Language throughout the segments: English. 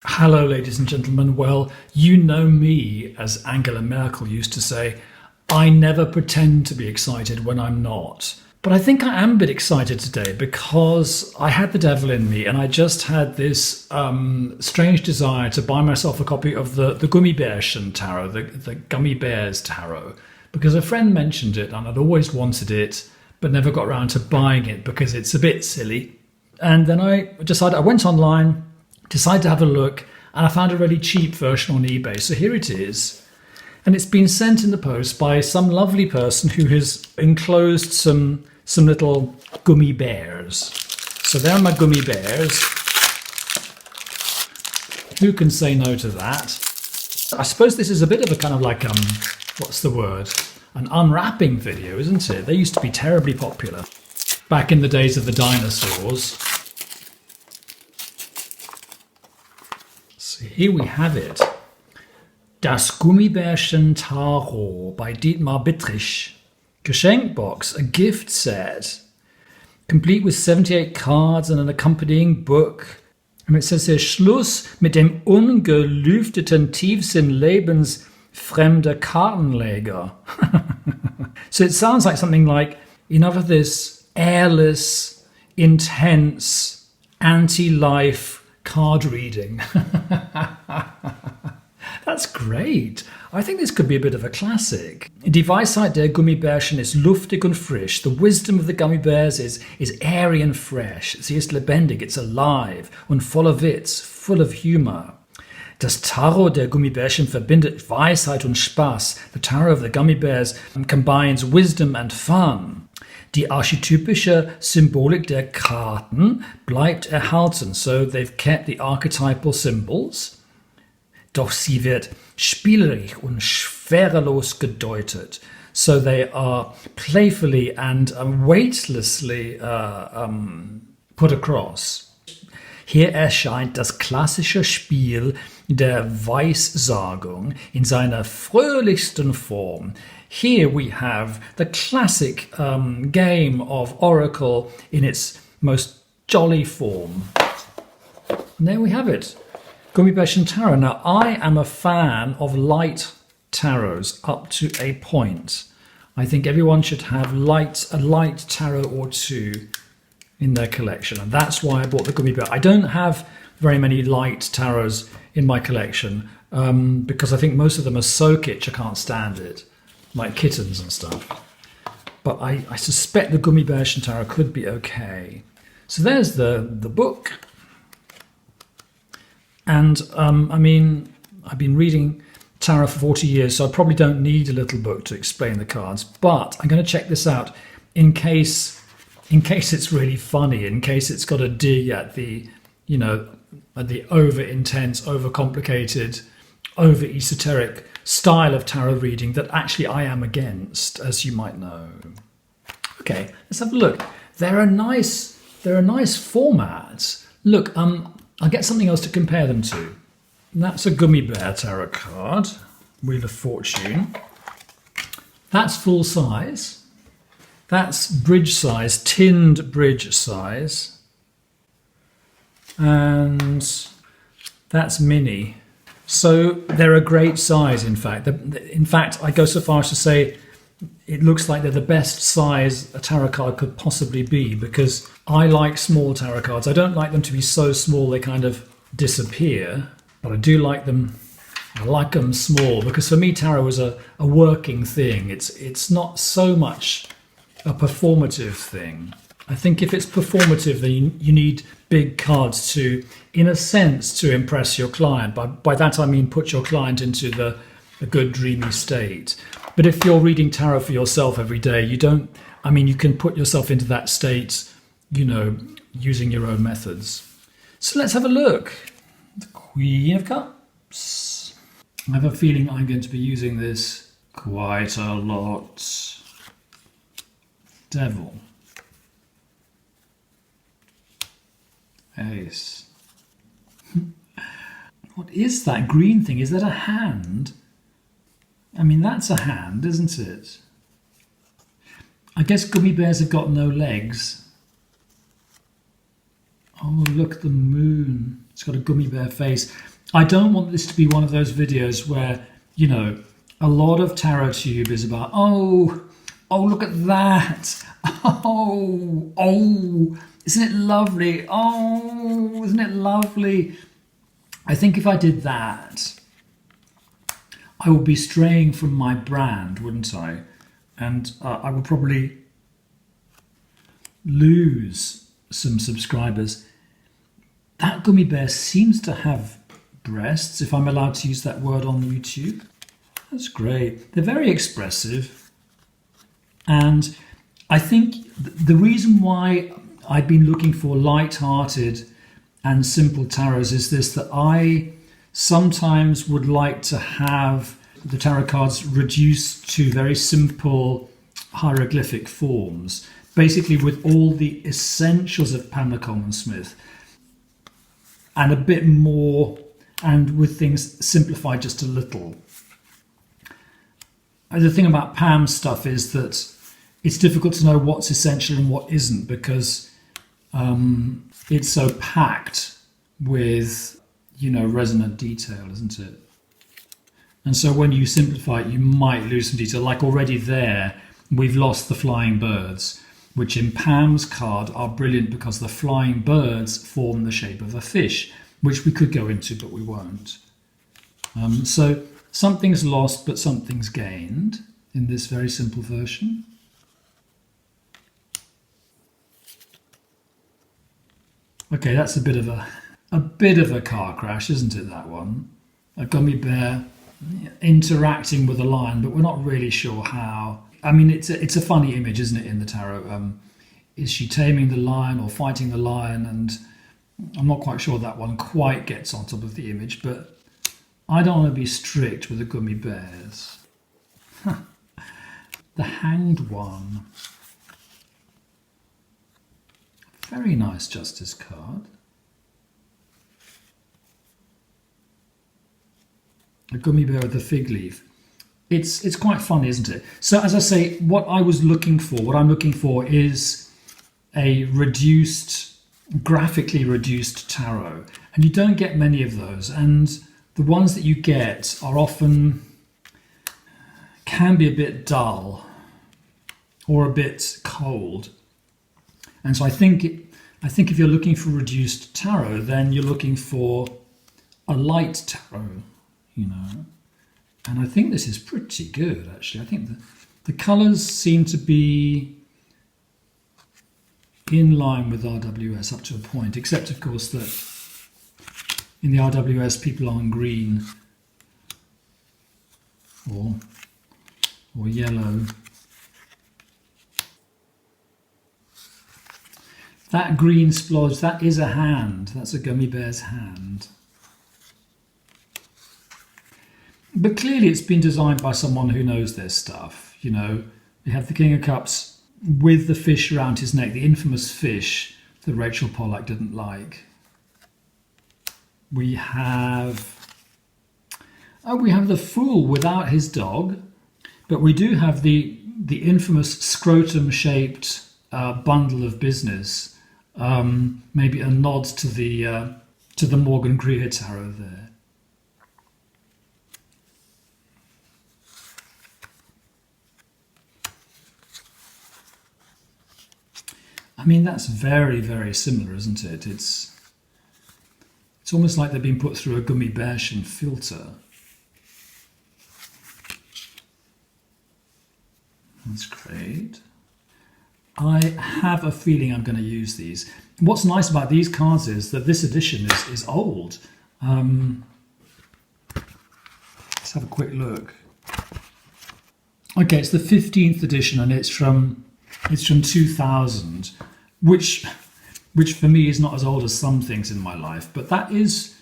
Hello, ladies and gentlemen. Well, you know me, as Angela Merkel used to say, I never pretend to be excited when I'm not. But I think I am a bit excited today because I had the devil in me and I just had this strange desire to buy myself a copy of the Gummy Bear Tarot, the Gummy Bears Tarot, because a friend mentioned it and I'd always wanted it, but never got around to buying it because it's a bit silly. And then I went online, decided to have a look, and I found a really cheap version on eBay. So here it is. And it's been sent in the post by some lovely person who has enclosed some little gummy bears. So there are my gummy bears. Who can say no to that? I suppose this is a bit of a kind of like, what's the word? An unwrapping video, isn't it? They used to be terribly popular back in the days of the dinosaurs. So here we have it. Das Gummibärchen Tarot by Dietmar Bittrich. Geschenkbox, a gift set, complete with 78 cards and an accompanying book. And it says here, Schluss mit dem ungelüfteten Tiefsinn lebensfremder Kartenleger. So it sounds like something like enough of this airless, intense, anti-life card reading. That's great. I think this could be a bit of a classic. Die Weisheit der Gummibärchen ist luftig und frisch. The wisdom of the gummy bears is airy and fresh. Sie ist lebendig, it's alive und voller Witz, full of humor. Das Tarot der Gummibärchen verbindet Weisheit und Spaß. The Tarot of the Gummy Bears combines wisdom and fun. Die archetypische Symbolik der Karten bleibt erhalten. So they've kept the archetypal symbols. Doch sie wird spielerisch und schwerelos gedeutet. So they are playfully and weightlessly put across. Hier erscheint das klassische Spiel der Weissagung in seiner fröhlichsten Form. Here we have the classic game of Oracle in its most jolly form. And there we have it. Gummibärchen Tarot. Now, I am a fan of light tarots up to a point. I think everyone should have a light tarot or two in their collection. And that's why I bought the Gummy Bear. I don't have very many light tarots in my collection because I think most of them are so kitsch I can't stand it, like kittens and stuff. But I suspect the Gummibärchen Tarot could be okay. So there's the book. And I mean, I've been reading tarot for 40 years, so I probably don't need a little book to explain the cards. But I'm going to check this out in case it's really funny, in case it's got a dig at the, at the over-intense, over-complicated, over-esoteric style of tarot reading that actually I am against, as you might know. Okay, let's have a look. They're a nice format. Look, I'll get something else to compare them to. That's a Gummy Bear Tarot card, Wheel of Fortune. That's full size. That's bridge size, tinned bridge size. And that's mini. So they're a great size, in fact. In fact, I go so far as to say it looks like they're the best size a tarot card could possibly be, because I like small tarot cards. I don't like them to be so small they kind of disappear, but I do like them. I like them small because for me tarot is a working thing. It's not so much a performative thing. I think if it's performative, then you need big cards to, in a sense, to impress your client. By that I mean put your client into a good dreamy state. But if you're reading tarot for yourself every day, you can put yourself into that state, using your own methods. So let's have a look. The Queen of Cups. I have a feeling I'm going to be using this quite a lot. Devil. Ace. What is that green thing? Is that a hand? I mean, that's a hand, isn't it? I guess gummy bears have got no legs. Oh, look, the moon. It's got a gummy bear face. I don't want this to be one of those videos where, you know, a lot of tarot tube is about, oh, look at that. Oh, isn't it lovely? Oh, isn't it lovely? I think if I did that, I would be straying from my brand, wouldn't I? And I would probably lose some subscribers. That gummy bear seems to have breasts, if I'm allowed to use that word on YouTube. That's great. They're very expressive. And I think the reason why I've been looking for light-hearted and simple tarots is this, that I sometimes would like to have the tarot cards reduced to very simple hieroglyphic forms, basically with all the essentials of Pamela Coleman Smith and a bit more, and with things simplified just a little. The thing about Pam's stuff is that it's difficult to know what's essential and what isn't, because it's so packed with, you know, resonant detail, isn't it? And so when you simplify it, you might lose some detail. Like already there, we've lost the flying birds, which in Pam's card are brilliant because the flying birds form the shape of a fish, which we could go into, but we won't. So something's lost, but something's gained in this very simple version. Okay, that's a bit of a car crash, isn't it, that one? A gummy bear interacting with a lion, but we're not really sure how. I mean, it's a funny image, isn't it, in the tarot? Is she taming the lion or fighting the lion? And I'm not quite sure that one quite gets on top of the image, but I don't want to be strict with the gummy bears. The Hanged One. Very nice Justice card. A gummy bear with a fig leaf. It's quite funny, isn't it? So as I say, what I'm looking for is a graphically reduced tarot. And you don't get many of those. And the ones that you get are often, can be a bit dull or a bit cold. And so I think if you're looking for reduced tarot, then you're looking for a light tarot, you know. And I think this is pretty good, actually. I think the colours seem to be in line with RWS up to a point, except, of course, that in the RWS people aren't green or yellow. That green splodge, that is a hand. That's a gummy bear's hand. But clearly it's been designed by someone who knows their stuff. You know, you have the King of Cups with the fish around his neck, the infamous fish that Rachel Pollack didn't like. We have the Fool without his dog, but we do have the infamous scrotum-shaped bundle of business. Maybe a nod to the Morgan Greer tarot there. I mean, that's very, very similar, isn't it? It's almost like they've been put through a Gummy Bearchen filter. That's great. I have a feeling I'm going to use these. What's nice about these cards is that this edition is old. Let's have a quick look. Okay, it's the 15th edition and it's from 2000, which for me is not as old as some things in my life, but that is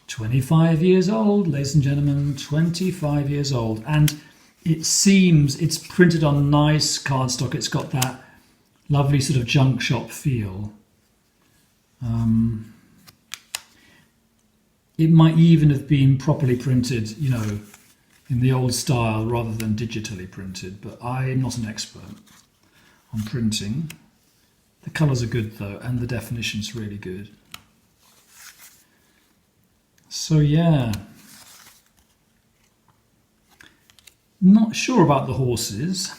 25 years old, ladies and gentlemen, 25 years old. And it seems it's printed on nice cardstock. It's got that lovely sort of junk shop feel. It might even have been properly printed, you know, in the old style rather than digitally printed, but I'm not an expert on printing. The colours are good though, and the definition's really good. So yeah, not sure about the horses.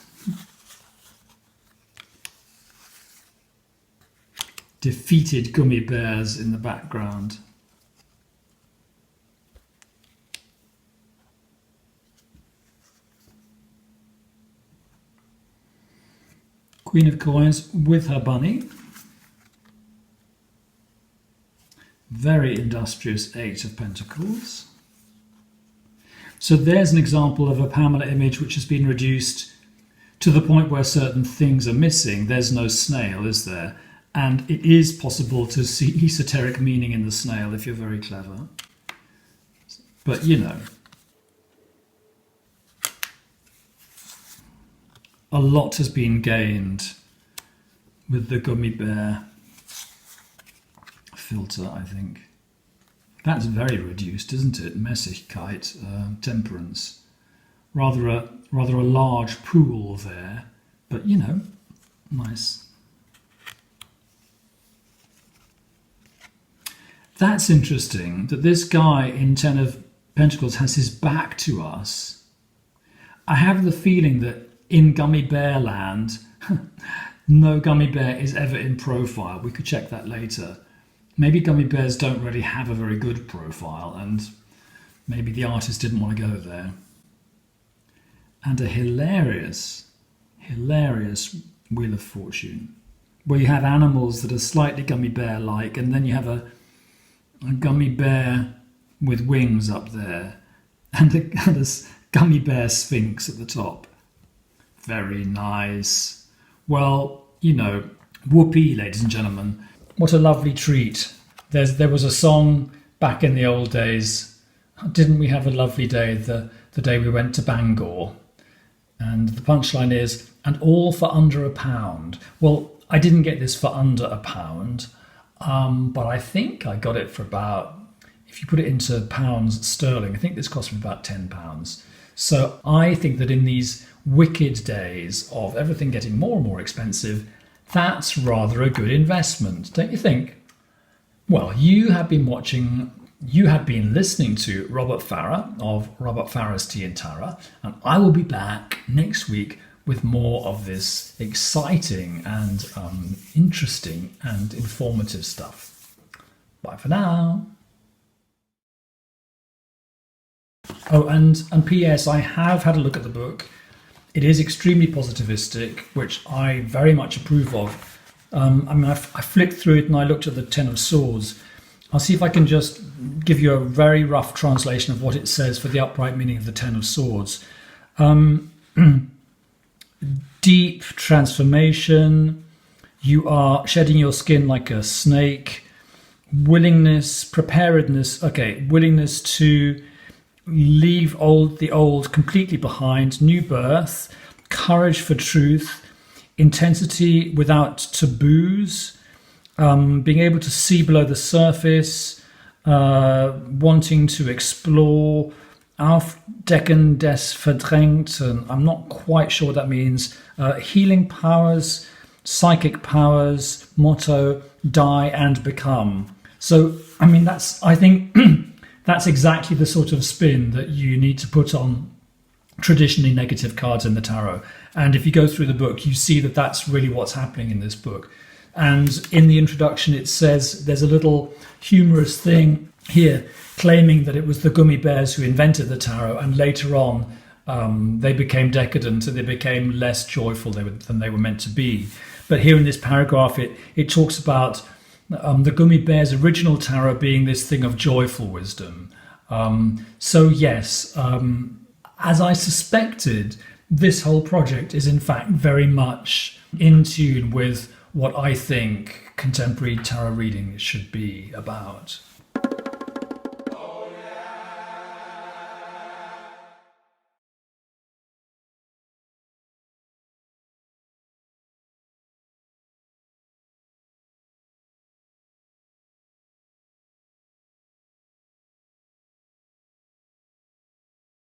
Defeated gummy bears in the background. Queen of Coins with her bunny. Very industrious Eight of Pentacles. So there's an example of a Pamela image which has been reduced to the point where certain things are missing. There's no snail, is there? And it is possible to see esoteric meaning in the snail if you're very clever. But you know, a lot has been gained with the gummy bear filter, I think. That's very reduced, isn't it? Messigkeit, temperance. Rather a large pool there, but you know, nice. That's interesting that this guy in Ten of Pentacles has his back to us. I have the feeling that in Gummy Bear land, no gummy bear is ever in profile. We could check that later. Maybe gummy bears don't really have a very good profile, and maybe the artist didn't want to go there. And a hilarious Wheel of Fortune, where you have animals that are slightly gummy bear-like, and then you have a gummy bear with wings up there, and a gummy bear sphinx at the top. Very nice. Well, you know, whoopee, ladies and gentlemen. What a lovely treat. There was a song back in the old days. Didn't we have a lovely day the day we went to Bangor? And the punchline is, and all for under £1. Well, I didn't get this for under £1, but I think I got it for about, if you put it into pounds sterling, I think this cost me about £10. So I think that in these wicked days of everything getting more and more expensive, that's rather a good investment, don't you think? Well, you have been listening to Robert Farrar of Robert Farrar's Tea and Tarot, and I will be back next week with more of this exciting and interesting and informative stuff. Bye for now. Oh, and P.S. I have had a look at the book. It is extremely positivistic, which I very much approve of. I flipped through it and I looked at the Ten of Swords. I'll see if I can just give you a very rough translation of what it says for the upright meaning of the Ten of Swords. Deep transformation. You are shedding your skin like a snake. Willingness, preparedness. Okay, willingness to leave the old completely behind, new birth, courage for truth, intensity without taboos, being able to see below the surface, wanting to explore, Aufdecken des Verdrängten, I'm not quite sure what that means, healing powers, psychic powers, motto, die and become. So, I mean, I think that's exactly the sort of spin that you need to put on traditionally negative cards in the tarot. And if you go through the book, you see that that's really what's happening in this book. And in the introduction, it says there's a little humorous thing here claiming that it was the gummy bears who invented the tarot, and later on they became decadent and they became less joyful than they were meant to be. But here in this paragraph, it talks about the gummy bear's original tarot being this thing of joyful wisdom. So yes, as I suspected, this whole project is in fact very much in tune with what I think contemporary tarot reading should be about.